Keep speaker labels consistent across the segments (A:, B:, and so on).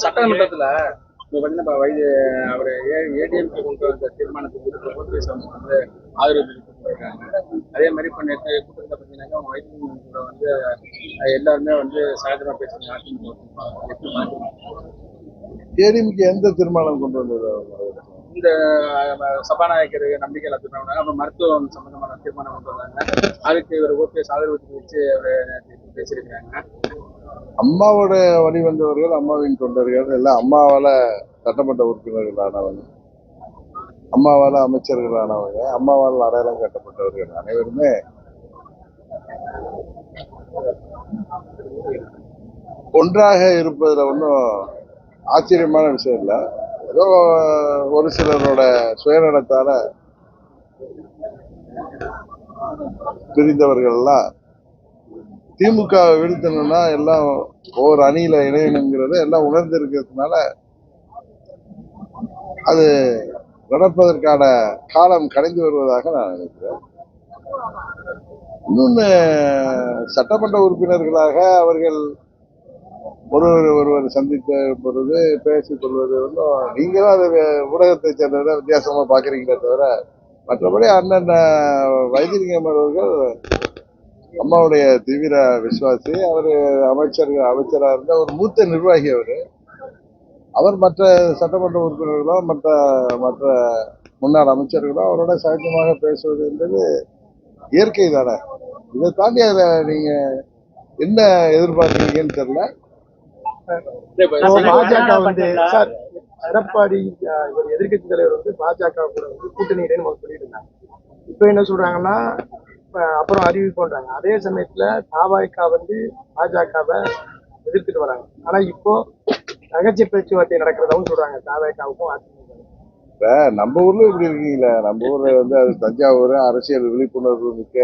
A: சட்டமன்றத்துல அவர் ஏடிஎம்கே கொண்டு வந்த தீர்மானத்துக்கு ஓபிஎஸ் வந்து ஆதரவு தெரிவித்திருக்காங்க. அதே மாதிரி இப்ப நேற்று கூட்டத்தில் பார்த்தீங்கன்னாக்கா அவங்க வைத்திய வந்து எல்லாருமே வந்து சாயந்தரமா பேசுறாங்க.
B: ஏடிஎம்கே எந்த தீர்மானம் கொண்டு வந்தது?
A: இந்த சபாநாயகர் நம்பிக்கை தீர்மானம், அப்புறம் மருத்துவம் சம்பந்தமான தீர்மானம் கொண்டு வந்தாங்க. அதுக்கு ஒரு ஓபிஎஸ் ஆதரவு தெரிவித்து அவர் பேசியிருக்காங்க.
B: அம்மாவோட வழி வந்தவர்கள், அம்மாவின் தொண்டர்கள் எல்லாம் அம்மாவால சட்டமன்ற உறுப்பினர்கள் ஆனவங்க, அம்மாவால அமைச்சர்கள் ஆனவங்க, அம்மாவால் அடையாளம் கட்டப்பட்டவர்கள் அனைவருமே ஒன்றாக இருப்பதுல ஒன்றும் ஆச்சரியமான விஷயம் இல்லை. ஏதோ ஒரு சிலரோட சுயநலத்தால பிரிந்தவர்கள்லாம் திமுக வீழ்த்தணும்னா எல்லாம் ஒவ்வொரு அணியில இணையணுங்கிறத எல்லாம் உணர்ந்து இருக்கிறதுனால அது நடப்பதற்கான காலம் கடைந்து வருவதாக நான் நினைக்கிறேன். இன்னொன்னு, சட்டமன்ற உறுப்பினர்களாக அவர்கள் ஒருவர் சந்தித்த பொழுது பேசிக் கொள்வது ஒன்றும் நீங்களும் அது ஊடகத்தை சேர்ந்ததை வித்தியாசமா பாக்குறீங்களே தவிர, மற்றபடி அண்ணன் வைத்திலிங்கம் அவர்கள் அம்மாவுடைய தீவிர விசுவாசி. அவர் அமைச்சரா இருந்த ஒரு மூத்த நிர்வாகி. அவர் மற்ற சட்டமன்ற உறுப்பினர்களோ மற்ற முன்னாள் அமைச்சர்களோ அவரோட சகஜமாக பேசுவது என்பது இயற்கை தானே. இதை தாண்டி அதுல நீங்க என்ன எதிர்பார்க்கிறீங்கன்னு தெரியல.
C: பாஜக வந்து சார் எடப்பாடி இவர் எதிர்கட்சி தலைவர் வந்து பாஜக கூட வந்து கூட்டணி சொல்லிட்டு இருந்தாங்க. இப்ப என்ன சொல்றாங்கன்னா அப்புறம் அறிவிப்பு பண்றாங்க. அதே சமயத்துல தாவாய்க்கா வந்து பாஜகவை எதிர்த்துட்டு வராங்க. ஆனா இப்போ ரகசிய பேச்சுவார்த்தை நடக்கிறதாவும் சொல்றாங்க தாவாய்க்காவுக்கும் அதிமுக.
B: இப்ப நம்ம ஊர்ல இப்படி இருக்கீங்களா? நம்ம ஊர்ல வந்து அது தஞ்சாவூர் அரசியல் விழிப்புணர்வு மிக்க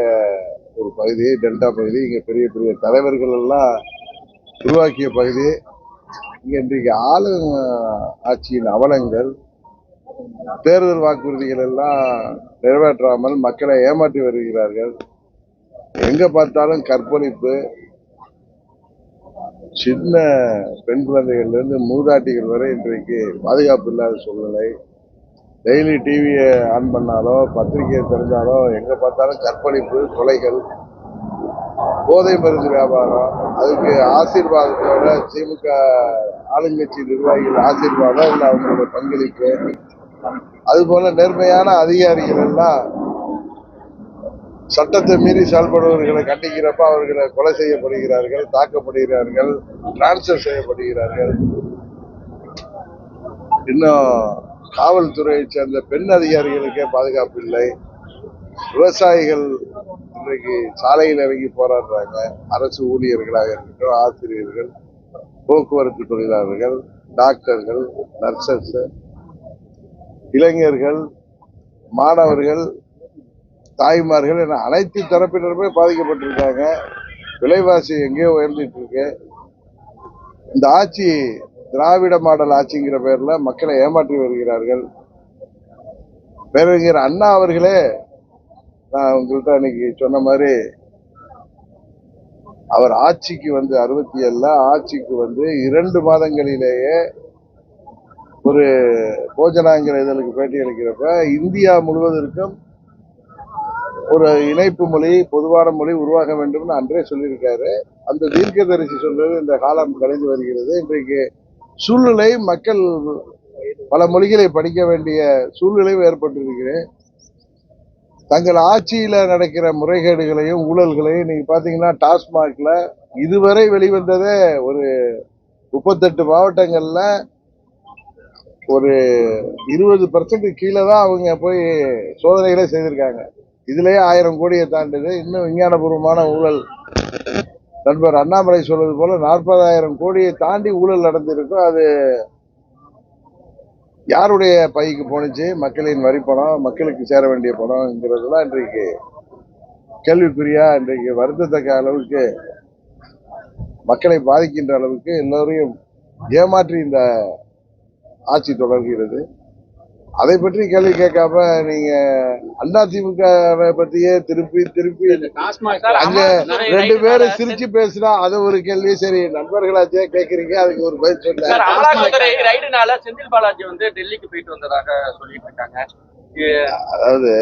B: ஒரு பகுதி, டெல்டா பகுதி. இங்க பெரிய பெரிய தலைவர்கள் எல்லாம் உருவாக்கிய பகுதி. இங்க இன்றைக்கு ஆளும் ஆட்சியின் அவலங்கள், தேர்தல் வாக்குறுதிகள் எல்லாம் நிறைவேற்றாமல் மக்களை ஏமாற்றி வருகிறார்கள். எங்க பார்த்தாலும் கற்பழிப்பு, சின்ன பெண் குழந்தைகள்ல இருந்து மூதாட்டிகள் வரை இன்றைக்கு பாதுகாப்பு இல்லாத சூழ்நிலை. டெய்லி டிவியை ஆன் பண்ணாலோ பத்திரிகையை திறந்தாலோ எங்க பார்த்தாலும் கற்பழிப்பு, கொலைகள், போதை மருந்து வியாபாரம். அதுக்கு ஆசீர்வாதத்தோட திமுக ஆளுங்கட்சி நிர்வாகிகள் ஆசீர்வாதம் இல்லை அவங்களோட பங்களிப்பு. அது போல நேர்மையான அதிகாரிகள் எல்லாம் சட்டத்தை மீறி செயல்படுபவர்களை கண்டிக்கிறப்ப அவர்களை கொலை செய்யப்படுகிறார்கள், தாக்கப்படுகிறார்கள், டிரான்ஸ்பர் செய்யப்படுகிறார்கள். இன்னும் காவல்துறையை சேர்ந்த பெண் அதிகாரிகளுக்கே பாதுகாப்பு இல்லை. விவசாயிகள் இன்றைக்கு சாலையில் இறங்கி போராடுறாங்க. அரசு ஊழியர்களாக இருக்கட்டும், ஆசிரியர்கள், போக்குவரத்து தொழிலாளர்கள், டாக்டர்கள், நர்சஸ், இளைஞர்கள், மாணவர்கள், தாய்மார்கள் என அனைத்து தரப்பினருமே பாதிக்கப்பட்டிருக்காங்க. விலைவாசி எங்கேயோ உயர்ந்துட்டு இருக்கு. இந்த ஆட்சி திராவிட மாடல் ஆட்சிங்கிற பேர்ல மக்களை ஏமாற்றி வருகிறார்கள். பேரறிஞர் அண்ணா அவர்களே, நான் உங்கள்கிட்ட அன்னைக்கு சொன்ன மாதிரி, அவர் ஆட்சிக்கு வந்து 67ல ஆட்சிக்கு வந்து 2 மாதங்களிலேயே ஒரு போஜனாங்கிற இதழுக்கு பேட்டி அளிக்கிறப்ப இந்தியா முழுவதற்கும் ஒரு இணைப்பு மொழி, பொதுவான மொழி உருவாக வேண்டும் அன்றே சொல்லியிருக்காரு. அந்த தீர்க்கதரிசி சொல்றது இந்த காலம் கலைந்து வருகிறது. இன்றைக்கு சூழ்நிலை, மக்கள் பல மொழிகளை படிக்க வேண்டிய சூழ்நிலை ஏற்பட்டிருக்கிறேன். தங்கள் ஆட்சியில நடக்கிற முறைகேடுகளையும் ஊழல்களையும் நீங்க பாத்தீங்கன்னா, டாஸ்மாக்ல இதுவரை வெளிவந்ததே ஒரு 38 மாவட்டங்கள்ல ஒரு 20% கீழே தான் அவங்க போய் சோதனைகளே செய்திருக்காங்க. இதுலயே 1000 கோடியை தாண்டுது. இன்னும் விஞ்ஞானபூர்வமான ஊழல், நண்பர் அண்ணாமலை சொல்வது போல 40,000 கோடியை தாண்டி ஊழல் நடந்திருக்கும். அது யாருடைய பைக்கு போனுச்சு? மக்களின் வரி பணம், மக்களுக்கு சேர வேண்டிய பணம்ங்கிறதுலாம் இன்றைக்கு கேள்விக்குறியா, இன்றைக்கு வருத்தத்தக்க அளவுக்கு மக்களை பாதிக்கின்ற அளவுக்கு எல்லோரையும் ஏமாற்றி இந்த ஆட்சி தொடர்கிறது. அதை பற்றி கேள்வி கேட்காம நீங்க அதிமுக பத்தியே திருப்பி திருப்பி
A: டாஸ்மாக்
B: அங்க ரெண்டு பேரும் சிரிச்சு பேசுனா அது ஒரு கேள்வி. சரி, நண்பர்களாச்சே கேக்குறீங்க, அதுக்கு ஒரு பதில் சொல்ல.
D: அமலாக்கத்துறை ரைடுனால செந்தில் பாலாஜி வந்து டெல்லிக்கு போயிட்டு வந்ததாக சொல்லிட்டு இருக்காங்க.
B: அதாவது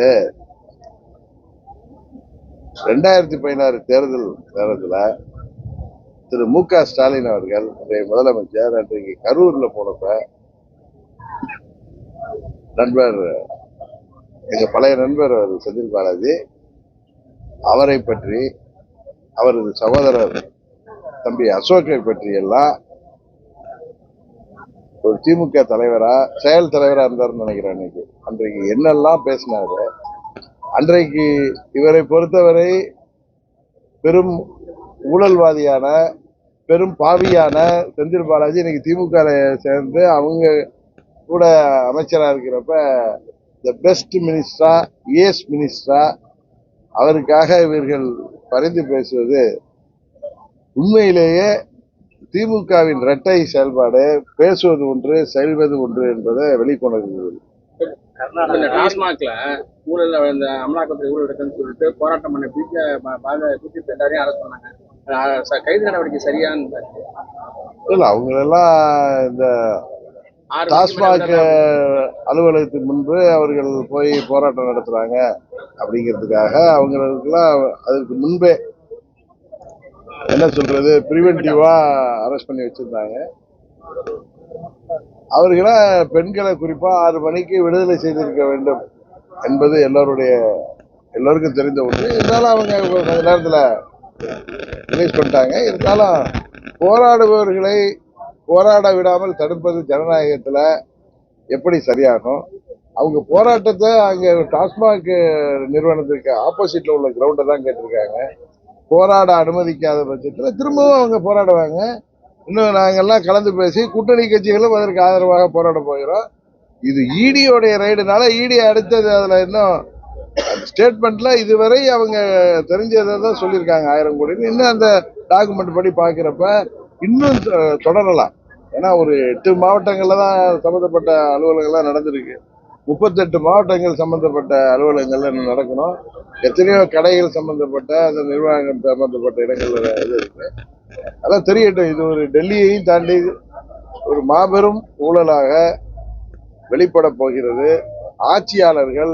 B: 2016 தேர்தல் நேரத்துல திரு மு.க. ஸ்டாலின் அவர்கள் முதலமைச்சர் அன்றைக்கு கரூர்ல போனப்ப நண்பர், எங்க பழைய நண்பர் அவர் செந்தில் பாலாஜி, அவரை பற்றி, அவரது சகோதரர் தம்பி அசோக்கை பற்றி எல்லாம் ஒரு திமுக தலைவரா, செயல் தலைவரா இருந்தாருன்னு நினைக்கிறேன். அன்றைக்கு என்னெல்லாம் பேசினாரு. அன்றைக்கு இவரை பொறுத்தவரை பெரும் ஊழல்வாதியான, பெரும் பாவியான செந்தில் பாலாஜி இன்னைக்கு திமுக சேர்ந்து அவங்க கூட அமைச்சரா இருக்கிறப்ப த பெஸ்ட் மினிஸ்டரா, ஏஸ் மினிஸ்டரா, அவருக்காக இவர்கள் பரிந்து பேசுவது உண்மையிலேயே திமுகவின் இரட்டை செயல்பாடு. பேசுவது ஒன்று, செயல்வது ஒன்று என்பதை வெளிக்கொணர்கிறது.
A: டாஸ்மாக்ல ஊழல், இந்த அமலாக்கத்துறை ஊழல் இருக்குன்னு சொல்லிட்டு போராட்டம் பண்ண பிஜேபி எல்லாரையும் அரெஸ்ட் பண்ணாங்க. கைது நடவடிக்கை சரியான்னு
B: இல்ல, அவங்களெல்லாம் இந்த டாஸ்மாக் அலுவலகத்துக்கு முன்பு அவர்கள் போய் போராட்டம் நடத்துறாங்க அப்படிங்கிறதுக்காக அவங்களுக்கெல்லாம் அதுக்கு முன்பே என்ன சொல்றது, பிரிவென்டிவா அரெஸ்ட் பண்ணி வச்சிருந்தாங்க. அவர்களை, பெண்களை குறிப்பா 6 மணிக்கு விடுதலை செய்திருக்க வேண்டும் என்பது எல்லோருக்கும் தெரிந்த ஒன்று. இருந்தாலும் அவங்க கொஞ்ச நேரத்தில் ரிலீஸ் பண்ணிட்டாங்க. இருந்தாலும் போராடுபவர்களை போராட விடாமல் தடுப்பது ஜனநாயகத்துல எப்படி சரியாகும்? அவங்க போராட்டத்தை அங்க டாஸ்மாக் நிறுவனத்துக்கு ஆப்போசிட்ல உள்ள கிரவுண்டை தான் கேட்டிருக்காங்க. போராட அனுமதிக்காத பட்சத்துல திரும்பவும் அவங்க போராடுவாங்க. இன்னும் நாங்கெல்லாம் கலந்து பேசி கூட்டணி கட்சிகளும் அதற்கு ஆதரவாக போராட போகிறோம். இது இடியோடைய ரைடுனால இடி அடுத்தது அதுல இன்னும் ஸ்டேட்மெண்ட்ல இதுவரை அவங்க தெரிஞ்சதை தான் சொல்லியிருக்காங்க 1000 கோடி. இன்னும் அந்த டாக்குமெண்ட் படி பாக்குறப்ப இன்னும் தொடரலாம். ஏன்னா ஒரு 8 மாவட்டங்கள்ல தான் சம்பந்தப்பட்ட அலுவலகங்கள்லாம் நடந்திருக்கு. 38 மாவட்டங்கள் சம்பந்தப்பட்ட அலுவலகங்கள்ல இன்னும் நடக்கணும். எத்தனையோ கடைகள் சம்பந்தப்பட்ட, அந்த நிர்வாகம் சம்பந்தப்பட்ட இடங்கள்ல இது இருக்கு. அதான் தெரியட்டும். இது ஒரு டெல்லியையும் தாண்டி ஒரு மாபெரும் ஊழலாக வெளிப்பட போகிறது. ஆட்சியாளர்கள்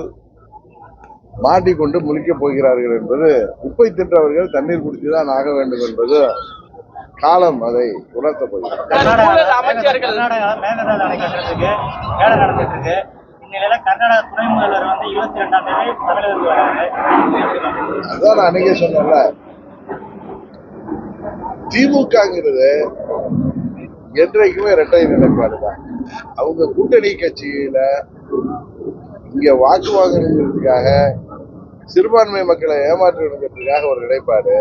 B: மாட்டிக்கொண்டு முழிக்கப் போகிறார்கள் என்பது, குப்பை தின்றவர்கள் தண்ணீர் குடித்துதான் ஆக வேண்டும் என்பது காலம் அதை உணர்த்த போகிறது. அதான் நான் அன்னைக்கே சொன்னேன்ல, திமுகங்கிறது என்றைக்குமே இரட்டை நிலைப்பாடுதான். அவங்க கூட்டணி கட்சியில இங்க வாக்கு வாங்குறதுக்காக, சிறுபான்மை மக்களை ஏமாற்றுவதற்காக ஒரு நிலைப்பாடு.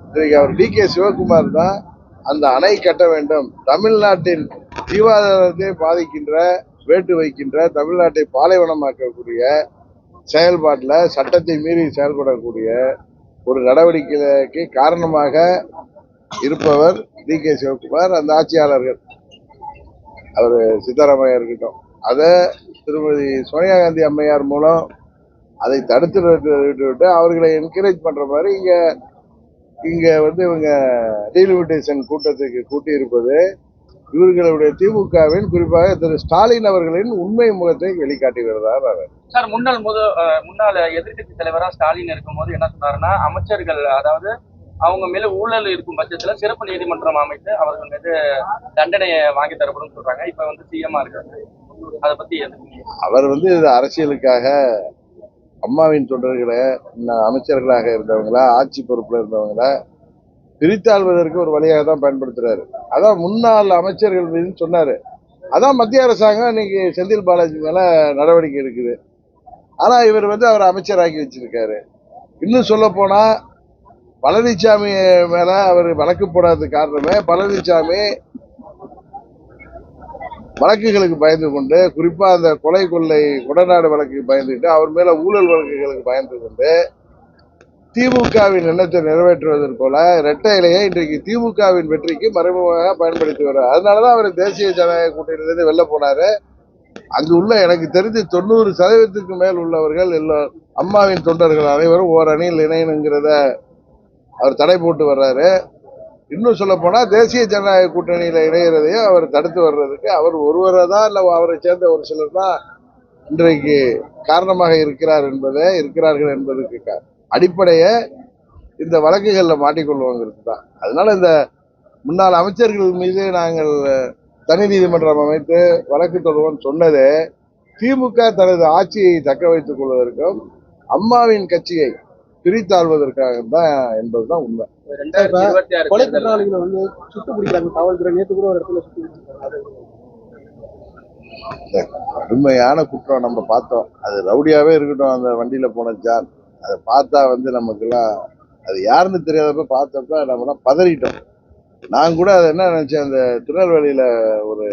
B: இன்னைக்கு அவர் டி.கே. சிவகுமார் தான் அந்த அணை கட்ட வேண்டும், தமிழ்நாட்டின் ஜீவாதாரத்தை பாதிக்கின்ற, வேட்டு வைக்கின்ற, தமிழ்நாட்டை பாலைவனமாக்கக்கூடிய செயல்பாட்டில் சட்டத்தை மீறி செயல்படக்கூடிய ஒரு நடவடிக்கைக்கு காரணமாக இருப்பவர் டி.கே. சிவகுமார். அந்த ஆட்சியாளர்கள், அவர் சித்தராமையா இருக்கட்டும், அதை திருமதி சோனியா காந்தி அம்மையார் மூலம் அதை தடுத்து விட்டு அவர்களை என்கரேஜ் பண்ற மாதிரி இங்க இவங்க டீலிமிட்டேஷன் கூட்டத்துக்கு கூட்டி இருப்பது இவர்களுடைய திமுகவின், குறிப்பாக திரு ஸ்டாலின் அவர்களின் உண்மை முகத்தை வெளிக்காட்டுகிறதா?
D: சார், முன்னாள் எதிர்கட்சி தலைவரா ஸ்டாலின் இருக்கும் போது என்ன சொன்னாருன்னா, அமைச்சர்கள், அதாவது அவங்க மேல ஊழல் இருக்கும் பட்சத்துல சிறப்பு நீதிமன்றம் அமைத்து அவர்கள் மீது தண்டனையை வாங்கி தரப்படும் சொல்றாங்க. இப்ப சிஎம் இருக்காங்க, அதை பத்தி
B: அவர் இது அரசியலுக்காக அம்மாவின் தொண்டர்களை, அமைச்சர்களாக இருந்தவங்களா, ஆட்சி பொறுப்புல இருந்தவங்கள பிரித்தாள்வதற்கு ஒரு வழியாக தான் பயன்படுத்துறாரு. அதான் முன்னாள் அமைச்சர்கள் மீது சொன்னாரு. அதான் மத்திய அரசாங்கம் இன்னைக்கு செந்தில் பாலாஜி மேல நடவடிக்கை எடுக்குது. ஆனா இவர் அவர் அமைச்சராக்கி வச்சிருக்காரு. இன்னும் சொல்ல போனா பழனிசாமி மேல அவர் வழக்கு போடாத காரணமே, பழனிசாமி வழக்குகளுக்கு பயந்து கொண்டு, குறிப்பா அந்த கொலை கொள்ளை கொடநாடு வழக்குக்கு பயந்துட்டு, அவர் மேல ஊழல் வழக்குகளுக்கு பயந்து கொண்டு திமுகவின் எண்ணத்தை நிறைவேற்றுவதற்கு போல இரட்டை இலையை இன்றைக்கு திமுகவின் வெற்றிக்கு மறைமுகமாக பயன்படுத்தி வர்றார். அதனாலதான் அவர் தேசிய ஜனநாயக கூட்டணியிலிருந்து வெளில போனாரு. அங்கு உள்ள எனக்கு தெரிஞ்சு 90% மேல் உள்ளவர்கள் எல்லோரும் அம்மாவின் தொண்டர்கள் அனைவரும் ஓர் அணியில் இணையணுங்கிறத அவர் தடை போட்டு வர்றாரு. இன்னும் சொல்ல போனா தேசிய ஜனநாயக கூட்டணியில இணைகிறதையும் அவர் தடுத்து வர்றதுக்கு அவர் ஒருவரை தான் இல்ல அவரை சேர்ந்த ஒரு சிலர் தான் இன்றைக்கு காரணமாக இருக்கிறார்கள் என்பதற்கு அடிப்படையை இந்த வழக்குகள்ல மாட்டிக்கொள்வோங்கிறது தான். அதனால இந்த முன்னாள் அமைச்சர்கள் மீது நாங்கள் தனி நீதிமன்றம் அமைத்து வழக்கு தொடர்வோம் சொன்னது திமுக தனது ஆட்சியை தக்க வைத்துக் கொள்வதற்கும் அம்மாவின் கட்சியை பிரித்தாழ்வதற்காக தான் என்பதுதான் உண்மை.
A: 2026
C: கொலை குற்றவாளிகளை வந்து சுட்டு பிடிக்கிறாங்க காவல்துறை. நேற்று கூட ஒரு இடத்துல சுட்டு பிடிச்சிருக்காங்க.
B: கடுமையான குற்றம் நம்ம பார்த்தோம். அது ரவுடியாவே இருக்கட்டும், அந்த வண்டியில போன ஜான் அதை பார்த்தா நமக்கெல்லாம் அது யாருன்னு தெரியாதப்ப பார்த்தப்ப நம்மலாம் பதறிட்டோம். நான் கூட அதை என்ன நினைச்சேன், அந்த திருநெல்வேலியில ஒரு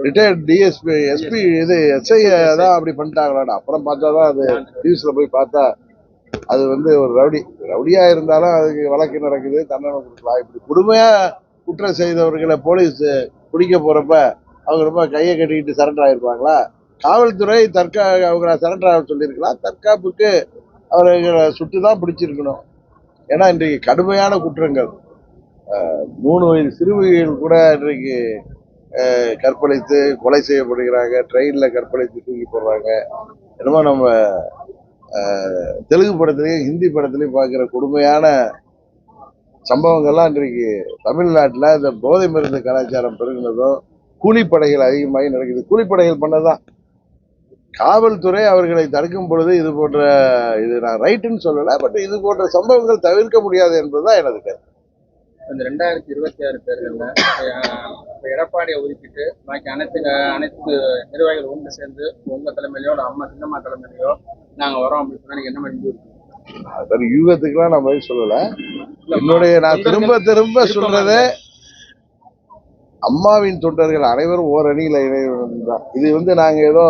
B: ரிட்டையர்ட் டிஎஸ்பி எஸ்பி எஸ்ஐ தான் அப்படி பண்ணிட்டாங்களான்னு. அப்புறம் பார்த்தாதான் அது நியூஸ்ல போய் பார்த்தா அது ஒரு ரவுடியா இருந்தாலும் அதுக்கு வழக்கு நடக்குது, தண்டனை கொடுக்கலாம். இப்படி கொடுமையா குற்றம் செய்தவர்களை போலீஸ் பிடிக்க போறப்ப அவங்க ரொம்ப கையை கட்டிக்கிட்டு சரண்டர் ஆயிருப்பாங்களா? காவல்துறை அவங்க சரண்டர் ஆக சொல்லியிருக்கலாம். தற்காப்புக்கு அவர்களை சுட்டுதான் பிடிச்சிருக்கணும். ஏன்னா இன்றைக்கு கடுமையான குற்றங்கள், 3 வயது சிறுமிகள் கூட இன்றைக்கு கற்பழித்து கொலை செய்யப்படுகிறாங்க, ட்ரெயின்ல கற்பழித்து தூக்கி போடுறாங்க. என்னமோ நம்ம தெலுங்கு படத்திலையும் ஹிந்தி படத்திலையும் பார்க்கிற கொடுமையான சம்பவங்கள்லாம் இன்றைக்கு தமிழ்நாட்டில் இந்த போதை மருந்து கலாச்சாரம் பெருகினதும் கூலிப்படைகள் அதிகமாகி நடக்குது. கூலிப்படைகள் பண்ணதான் காவல்துறை அவர்களை தடுக்கும் பொழுது இது போன்ற நான் ரைட்டுன்னு சொல்லலை, பட் இது போன்ற சம்பவங்கள் தவிர்க்க முடியாது என்பதுதான் எனது கருத்து.
A: இந்த 2026 தேர்தலில் எடப்பாடியை ஒதுக்கிட்டு பாக்கி அனைத்து நிர்வாகிகள் ஒன்று சேர்ந்து உங்க தலைமையிலயோ அம்மா சின்னம்மா தலைமையிலயோ நாங்க வரோம் அப்படின்னு சொன்னா நீங்க என்ன மாதிரி
B: யூகத்துக்குலாம் நான் பதில் சொல்லல. என்னுடைய நான் திரும்ப சொல்றது, அம்மாவின் தொண்டர்கள் அனைவரும் ஓர் அணியில இணைதான். இது நாங்க ஏதோ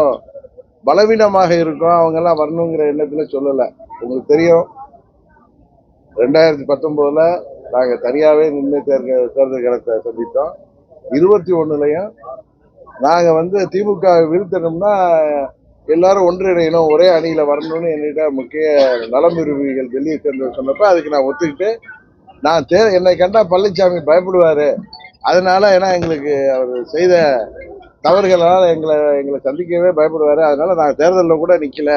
B: பலவீனமாக இருக்கோம் அவங்க எல்லாம் வரணுங்கிற எண்ணத்துல சொல்லல. உங்களுக்கு தெரியும் 2019 நாங்க தனியாவே நின்று தேர்தல் களத்தை சந்தித்தோம். 21 நாங்க திமுக வீழ்த்தணும்னா எல்லாரும் ஒன்றிணையணும், ஒரே அணியில வரணும்னு என்கிட்ட முக்கிய நலம் விரும்பிகள் டெல்லியை சேர்ந்து சொன்னப்ப அதுக்கு நான் ஒத்துக்கிட்டு, நான் என்னை கண்டா பழனிசாமி பயப்படுவாரு, அதனால ஏன்னா எங்களுக்கு அவர் செய்த தவறுகளால் எங்களை சந்திக்கவே பயப்படுவாரு, அதனால நான் தேர்தலில் கூட நிக்கல,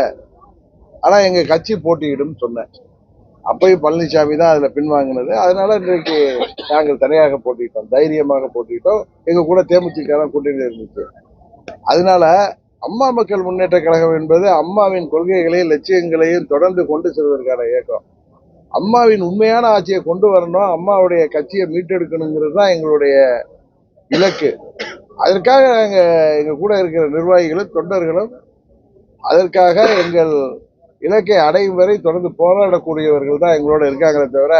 B: ஆனா எங்க கட்சி போட்டியிடும் சொன்னேன். அப்பயும் பழனிசாமி தான் அதுல பின்வாங்கினது. அதனால இன்றைக்கு நாங்கள் தனியாக போட்டிட்டோம், தைரியமாக போட்டிட்டோம். எங்க கூட தேமுதிக தான் கூட்டணி இருந்துச்சு. அதனால அம்மா மக்கள் முன்னேற்ற கழகம் என்பது அம்மாவின் கொள்கைகளையும் லட்சியங்களையும் தொடர்ந்து கொண்டு செல்வதற்கான இயக்கம். அம்மாவின் உண்மையான ஆட்சியை கொண்டு வரணும், அம்மாவுடைய கட்சியை மீட்டெடுக்கணுங்கிறது தான் எங்களுடைய இலக்கு. அதற்காக எங்க கூட இருக்கிற நிர்வாகிகளும் தொண்டர்களும் அதற்காக எங்கள் இலக்கை அடையும் வரை தொடர்ந்து போராடக்கூடியவர்கள் தான் எங்களோட இருக்காங்களே தவிர,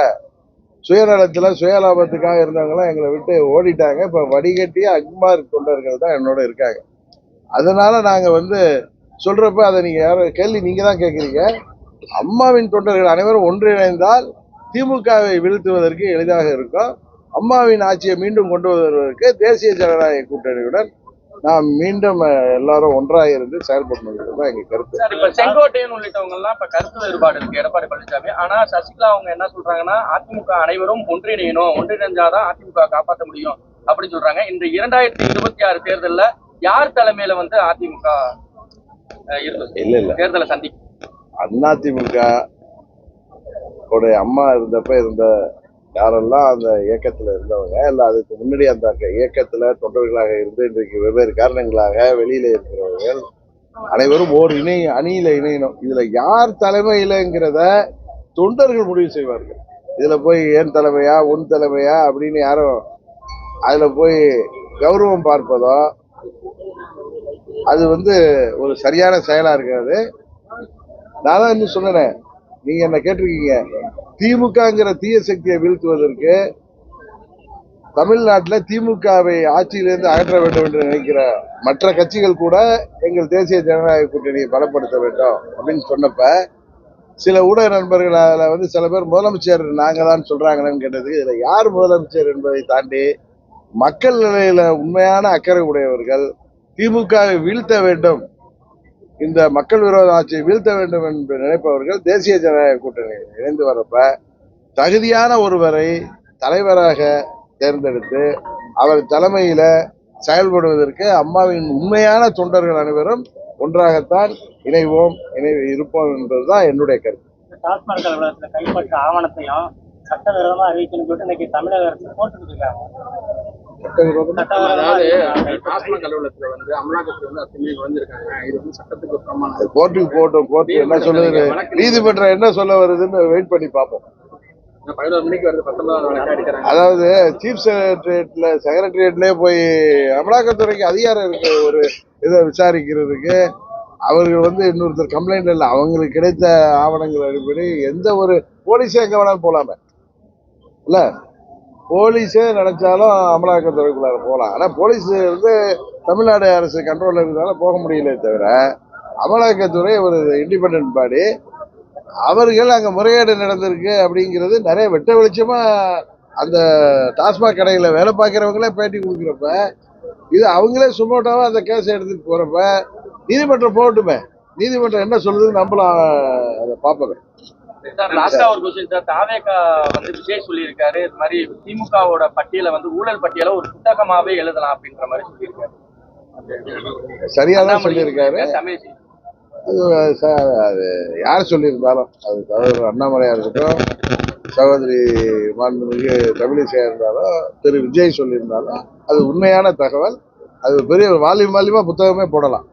B: சுயநலத்துல சுயலாபத்துக்காக இருந்தவங்களாம் எங்களை விட்டு ஓடிட்டாங்க. இப்ப வடிகட்டிய அக்மார் தொண்டர்கள் தான் என்னோட இருக்காங்க. அதனால நாங்க சொல்றப்ப அதை நீங்க யாரும் கேள்வி நீங்க தான் கேட்குறீங்க. அம்மாவின் தொண்டர்கள் அனைவரும் ஒன்றிணைந்தால் திமுகவை வீழ்த்துவதற்கு எளிதாக இருக்கும். அம்மாவின் ஆட்சியை மீண்டும் கொண்டு வருவதற்கு தேசிய ஜனநாயக கூட்டணியுடன் நாம் மீண்டும் எல்லாரும் ஒன்றாக இருந்து செயல்படணும் தான் எங்க கருத்து.
D: இப்ப செங்கோட்டையன் உள்ளிட்டவங்க எல்லாம் இப்ப கருத்து வேறுபாடு இருக்கு எடப்பாடி பழனிசாமி. ஆனா சசிகலா அவங்க என்ன சொல்றாங்கன்னா, அதிமுக அனைவரும் ஒன்றிணையணும், ஒன்றிணைஞ்சாதான் அதிமுக காப்பாற்ற முடியும் அப்படின்னு சொல்றாங்க. இந்த 2026 தேர்தல்ல யார் தலைமையில அதிமுக
B: இல்ல
D: தேர்தலை சந்திக்கும்?
B: அதிமுக அம்மா இருந்த யாரெல்லாம் அந்த இயக்கத்துல இருந்தவங்க இல்ல அதுக்கு முன்னாடி அந்த இயக்கத்துல தொண்டர்களாக இருந்து இன்றைக்கு வெவ்வேறு காரணங்களாக வெளியில இருக்கிறவர்கள் அனைவரும் ஓர் அணியில இணையணும். இதுல யார் தலைமையிலங்கிறத தொண்டர்கள் முடிவு செய்வார்கள். இதுல போய் ஏன் தலைமையா உன் தலைமையா அப்படின்னு யாரும் அதுல போய் கௌரவம் பார்ப்பதோ அது ஒரு சரியான செயலா இருக்காது. நான் தான் இன்னும் சொன்னேன், நீங்க என்ன கேட்டிருக்கீங்க, திமுகங்கிற தீய சக்தியை வீழ்த்துவதற்கு தமிழ்நாட்டில் திமுகவை ஆட்சியிலிருந்து அகற்ற வேண்டும் என்று நினைக்கிற மற்ற கட்சிகள் கூட எங்கள் தேசிய ஜனநாயக கூட்டணியை பலப்படுத்த வேண்டும் அப்படின்னு சொன்னப்ப சில ஊடக நண்பர்கள் அதுல சில பேர் முதலமைச்சர் நாங்க தான் சொல்றாங்கன்னு கேட்டதுக்கு, இதுல யார் முதலமைச்சர் என்பதை தாண்டி மக்கள் நிலையில உண்மையான அக்கறை உடையவர்கள், திமுகவை வீழ்த்த வேண்டும், இந்த மக்கள் விரோத ஆட்சியை வீழ்த்த வேண்டும் என்று நினைப்பவர்கள் தேசிய ஜனநாயக கூட்டணி இணைந்து வரப்ப தகுதியான ஒருவரை தலைவராக தேர்ந்தெடுத்து அவர் தலைமையில செயல்படுவதற்கு அம்மாவின் உண்மையான தொண்டர்கள் அனைவரும் ஒன்றாகத்தான் இருப்போம் என்பதுதான் என்னுடைய கருத்து.
E: டாஸ்மாக் அலுவலகத்தில் கைப்பற்ற ஆவணத்தையும் சட்டவிரோதமா அறிவிக்கணும்னு சொல்லிட்டு இன்னைக்கு தமிழக அரசு போட்டுட்டு இருக்காங்க.
A: அதாவது டாஸ்மாக் அலுவலகத்துல அமலாக்கத்துல அத்தனை நுழைஞ்சிருக்காங்க. இது சட்டத்துக்கு பிரமாணம்.
B: கோர்ட்டுக்கு போட்டோம், கோர்ட்டு என்ன சொல்லுது, நீதிமன்றம் என்ன சொல்ல வருதுன்னு வெயிட் பண்ணி பார்ப்போம்.
A: 11 மணிக்கு வருது, 19வது வழக்கு அடிக்கிறாங்க.
B: அதாவது சீஃப் செக்ரட்டரியேட்லயே போய் அமலாக்கத்துறைக்கு அதிகாரம் இருக்கு ஒரு இதை விசாரிக்கிறதுக்கு. அவர்கள் இன்னொருத்தர் கம்ப்ளைண்ட் இல்லை, அவங்களுக்கு கிடைத்த ஆவணங்கள் அடிப்படை எந்த ஒரு போலீஸே எங்க வேணாலும் போலாமே இல்ல, போலீஸே நினைச்சாலும் அமலாக்கத்துறைக்குள்ளார போகலாம். ஆனா போலீஸ் தமிழ்நாடு அரசு கண்ட்ரோல்ல இருக்கிறதால போக முடியல தவிர அமலாக்கத்துறை ஒரு இண்டிபெண்டன்ட் பாடி. அவர்கள் அங்க முறைகேடு நடந்திருக்கு அப்படிங்கிறது நிறைய வெட்ட வெளிச்சமா அந்த டாஸ்மாக் கடையில வேலை பார்க்கிறவங்களே பேட்டி கொடுக்குறப்ப, இது அவங்களே சுமோட்டாவா அந்த கேஸ் எடுத்துட்டு போறப்ப நீதிமன்றம் போகட்டுமே, நீதிமன்றம் என்ன சொல்லுதுன்னு நம்மளும் அதை பார்ப்போம்.
D: சார் லாஸ்டா ஒரு கொஸ்டின் சார், தாவேகா விஜய் சொல்லியிருக்காரு, இது மாதிரி திமுகவோட பட்டியலை ஊழல் பட்டியலை ஒரு புத்தகமாவே எழுதலாம் அப்படின்ற மாதிரி சொல்லியிருக்காரு.
B: சரியாதான் சொல்லியிருக்காரு. அது யார் சொல்லியிருந்தாலும், அது தலைவர் அண்ணாமலையா இருக்கட்டும், சகோதரி மாண்புமிகு தமிழிசையா இருந்தாலும், திரு விஜய் சொல்லியிருந்தாலும் அது உண்மையான தகவல். அது பெரிய வால்யூமா புத்தகமே போடலாம்.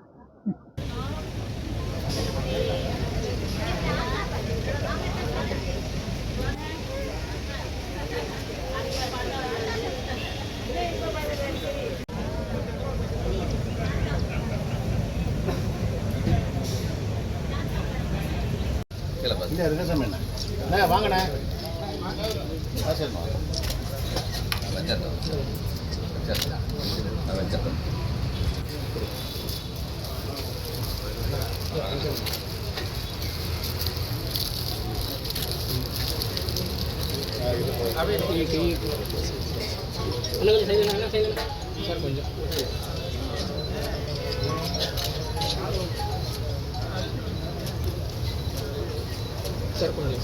C: வாங்கண்ணே சார் கொஞ்சம் பின்னாடி